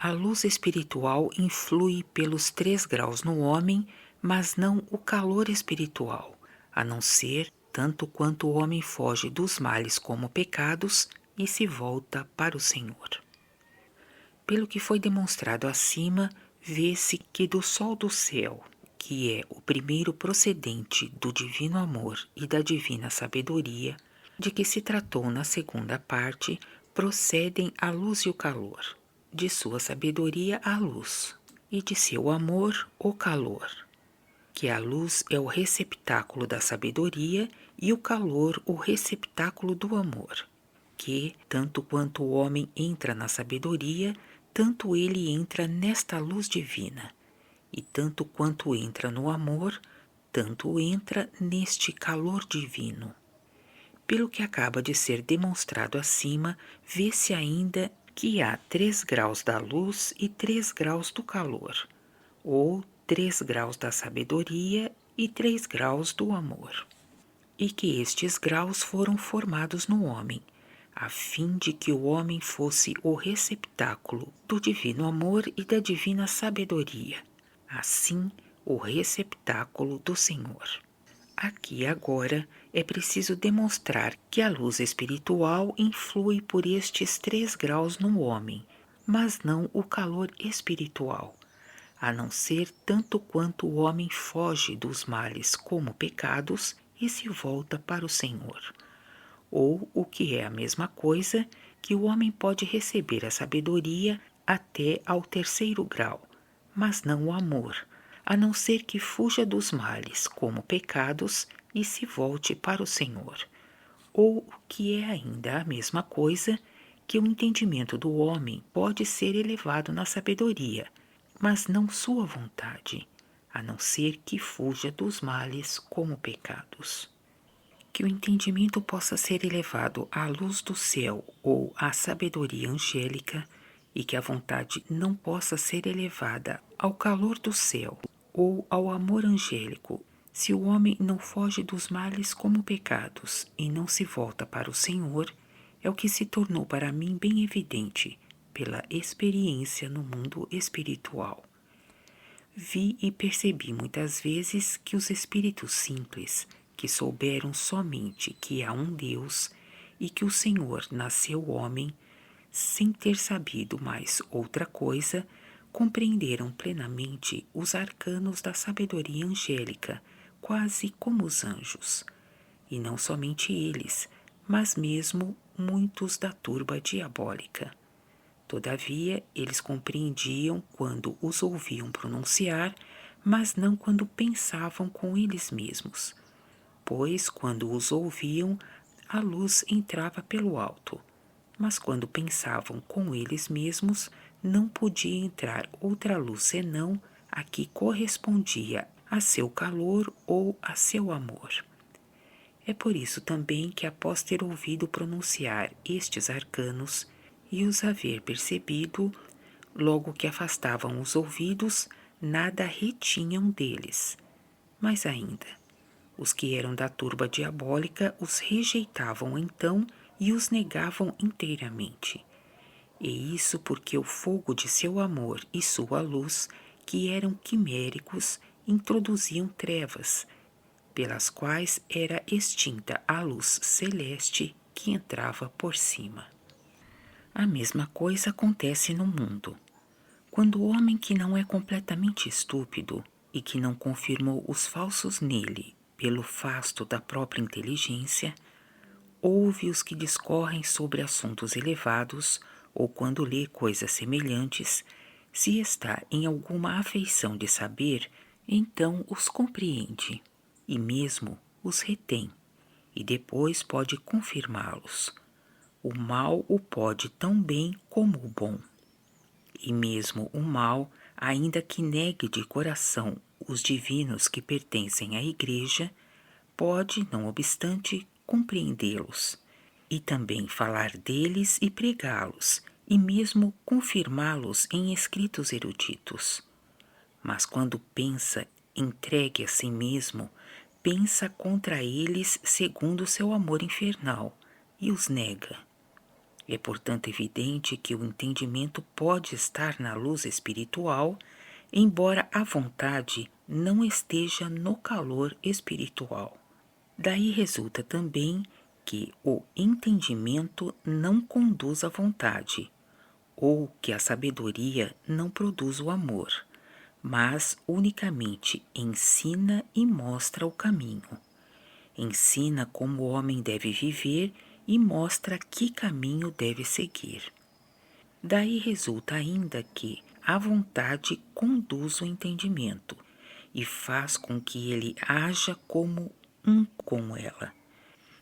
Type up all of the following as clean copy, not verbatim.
A luz espiritual influi pelos 3 graus no homem, mas não o calor espiritual, a não ser tanto quanto o homem foge dos males como pecados e se volta para o Senhor. Pelo que foi demonstrado acima, vê-se que do sol do céu, que é o primeiro procedente do divino amor e da divina sabedoria, de que se tratou na segunda parte, procedem a luz e o calor, de sua sabedoria a luz, e de seu amor o calor, que a luz é o receptáculo da sabedoria e o calor o receptáculo do amor, que, tanto quanto o homem entra na sabedoria, tanto ele entra nesta luz divina, e tanto quanto entra no amor, tanto entra neste calor divino. Pelo que acaba de ser demonstrado acima, vê-se ainda que há 3 graus da luz e 3 graus do calor, ou 3 graus da sabedoria e 3 graus do amor, e que estes graus foram formados no homem, a fim de que o homem fosse o receptáculo do divino amor e da divina sabedoria, assim o receptáculo do Senhor. Aqui agora é preciso demonstrar que a luz espiritual influi por estes 3 graus no homem, mas não o calor espiritual, a não ser tanto quanto o homem foge dos males como pecados e se volta para o Senhor. Ou, o que é a mesma coisa, que o homem pode receber a sabedoria até ao 3º grau, mas não o amor, a não ser que fuja dos males como pecados e se volte para o Senhor. Ou, o que é ainda a mesma coisa, que o entendimento do homem pode ser elevado na sabedoria, mas não sua vontade, a não ser que fuja dos males como pecados. Que o entendimento possa ser elevado à luz do céu ou à sabedoria angélica, e que a vontade não possa ser elevada ao calor do céu ou ao amor angélico, se o homem não foge dos males como pecados e não se volta para o Senhor, é o que se tornou para mim bem evidente pela experiência no mundo espiritual. Vi e percebi muitas vezes que os espíritos simples, que souberam somente que há um Deus e que o Senhor nasceu homem, sem ter sabido mais outra coisa, compreenderam plenamente os arcanos da sabedoria angélica, quase como os anjos. E não somente eles, mas mesmo muitos da turba diabólica. Todavia, eles compreendiam quando os ouviam pronunciar, mas não quando pensavam com eles mesmos, pois quando os ouviam, a luz entrava pelo alto, mas quando pensavam com eles mesmos, não podia entrar outra luz senão a que correspondia a seu calor ou a seu amor. É por isso também que, após ter ouvido pronunciar estes arcanos e os haver percebido, logo que afastavam os ouvidos, nada retinham deles. Mas ainda, os que eram da turba diabólica os rejeitavam então e os negavam inteiramente. E isso porque o fogo de seu amor e sua luz, que eram quiméricos, introduziam trevas, pelas quais era extinta a luz celeste que entrava por cima. A mesma coisa acontece no mundo. Quando o homem que não é completamente estúpido e que não confirmou os falsos nele pelo fasto da própria inteligência, ouve os que discorrem sobre assuntos elevados, ou quando lê coisas semelhantes, se está em alguma afeição de saber, então os compreende, e mesmo os retém, e depois pode confirmá-los. O mal o pode tão bem como o bom. E mesmo o mal, ainda que negue de coração os divinos que pertencem à Igreja, pode, não obstante, compreendê-los, e também falar deles e pregá-los, e mesmo confirmá-los em escritos eruditos. Mas quando pensa entregue a si mesmo, pensa contra eles segundo seu amor infernal, e os nega. É, portanto, evidente que o entendimento pode estar na luz espiritual, embora a vontade não esteja no calor espiritual. Daí resulta também que o entendimento não conduz à vontade, ou que a sabedoria não produz o amor, mas unicamente ensina e mostra o caminho. Ensina como o homem deve viver e mostra que caminho deve seguir. Daí resulta ainda que a vontade conduz o entendimento e faz com que ele haja como um com ela,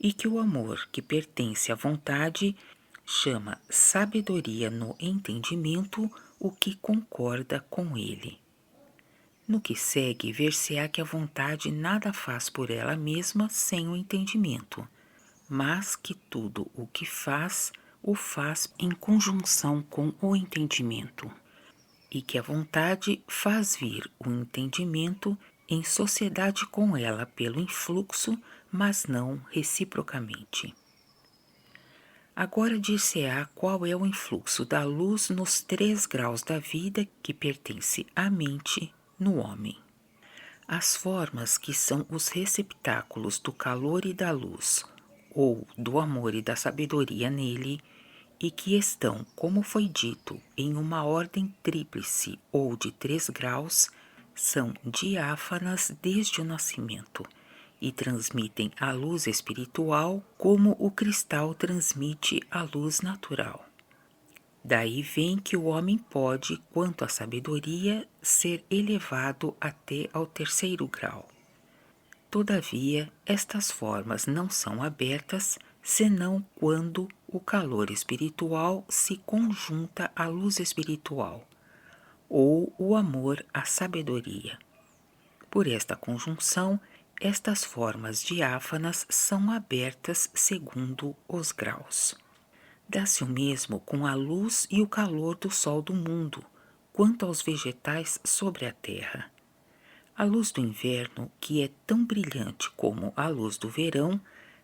e que o amor que pertence à vontade chama sabedoria no entendimento o que concorda com ele. No que segue, ver-se-á que a vontade nada faz por ela mesma sem o entendimento, mas que tudo o que faz, o faz em conjunção com o entendimento, e que a vontade faz vir o entendimento em sociedade com ela pelo influxo, mas não reciprocamente. Agora dir-se-á qual é o influxo da luz nos 3 graus da vida que pertence à mente no homem. As formas que são os receptáculos do calor e da luz, ou do amor e da sabedoria nele, e que estão, como foi dito, em uma ordem tríplice ou de 3 graus, são diáfanas desde o nascimento e transmitem a luz espiritual como o cristal transmite a luz natural. Daí vem que o homem pode, quanto à sabedoria, ser elevado até ao 3º grau. Todavia, estas formas não são abertas, senão quando o calor espiritual se conjunta à luz espiritual, ou o amor à sabedoria. Por esta conjunção, estas formas diáfanas são abertas segundo os graus. Dá-se o mesmo com a luz e o calor do sol do mundo, quanto aos vegetais sobre a terra. A luz do inverno, que é tão brilhante como a luz do verão,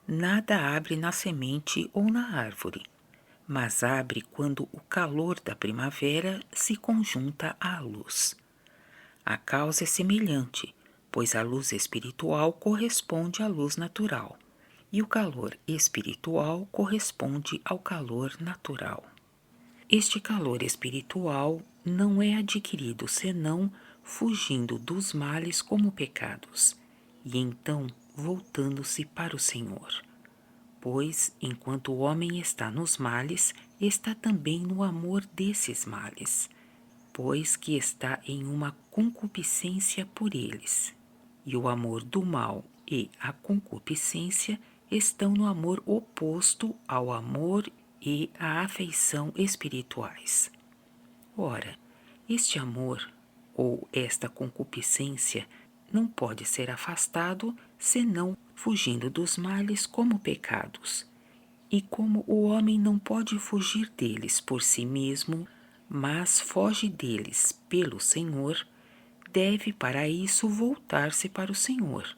nada abre na semente ou na árvore, mas abre quando o calor da primavera se conjunta à luz. A causa é semelhante, pois a luz espiritual corresponde à luz natural, e o calor espiritual corresponde ao calor natural. Este calor espiritual não é adquirido senão fugindo dos males como pecados, e então voltando-se para o Senhor. Pois, enquanto o homem está nos males, está também no amor desses males, pois que está em uma concupiscência por eles. E o amor do mal e a concupiscência estão no amor oposto ao amor e à afeição espirituais. Ora, este amor ou esta concupiscência não pode ser afastado senão fugindo dos males como pecados. E como o homem não pode fugir deles por si mesmo, mas foge deles pelo Senhor, deve para isso voltar-se para o Senhor.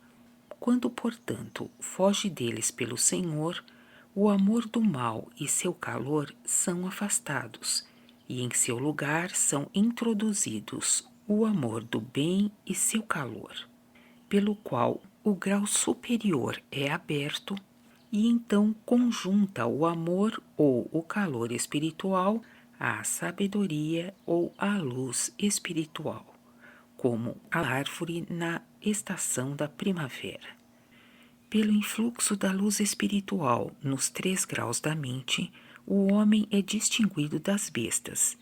Quando, portanto, foge deles pelo Senhor, o amor do mal e seu calor são afastados, e em seu lugar são introduzidos o amor do bem e seu calor, pelo qual o grau superior é aberto, e então conjunta o amor ou o calor espiritual à sabedoria ou à luz espiritual, como a árvore na estação da primavera. Pelo influxo da luz espiritual nos 3 graus da mente, o homem é distinguido das bestas,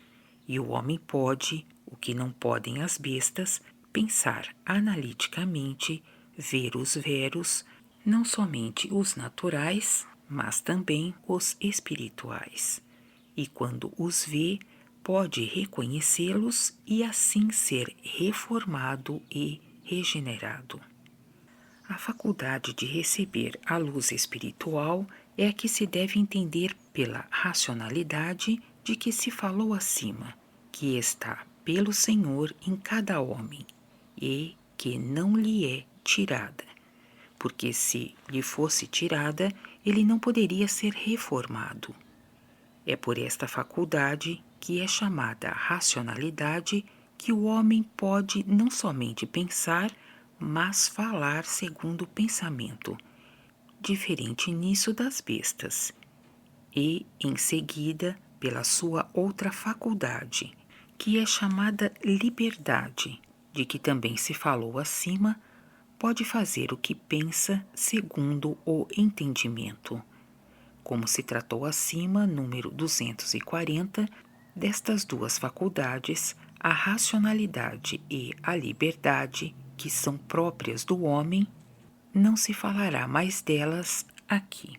e o homem pode, o que não podem as bestas, pensar analiticamente, ver os veros, não somente os naturais, mas também os espirituais. E quando os vê, pode reconhecê-los e assim ser reformado e regenerado. A faculdade de receber a luz espiritual é a que se deve entender pela racionalidade de que se falou acima, que está pelo Senhor em cada homem e que não lhe é tirada, porque se lhe fosse tirada, ele não poderia ser reformado. É por esta faculdade, que é chamada racionalidade, que o homem pode não somente pensar, mas falar segundo o pensamento, diferente nisso das bestas, e, em seguida, pela sua outra faculdade, que é chamada liberdade, de que também se falou acima, pode fazer o que pensa segundo o entendimento. Como se tratou acima, número 240, destas duas faculdades, a racionalidade e a liberdade, que são próprias do homem, não se falará mais delas aqui.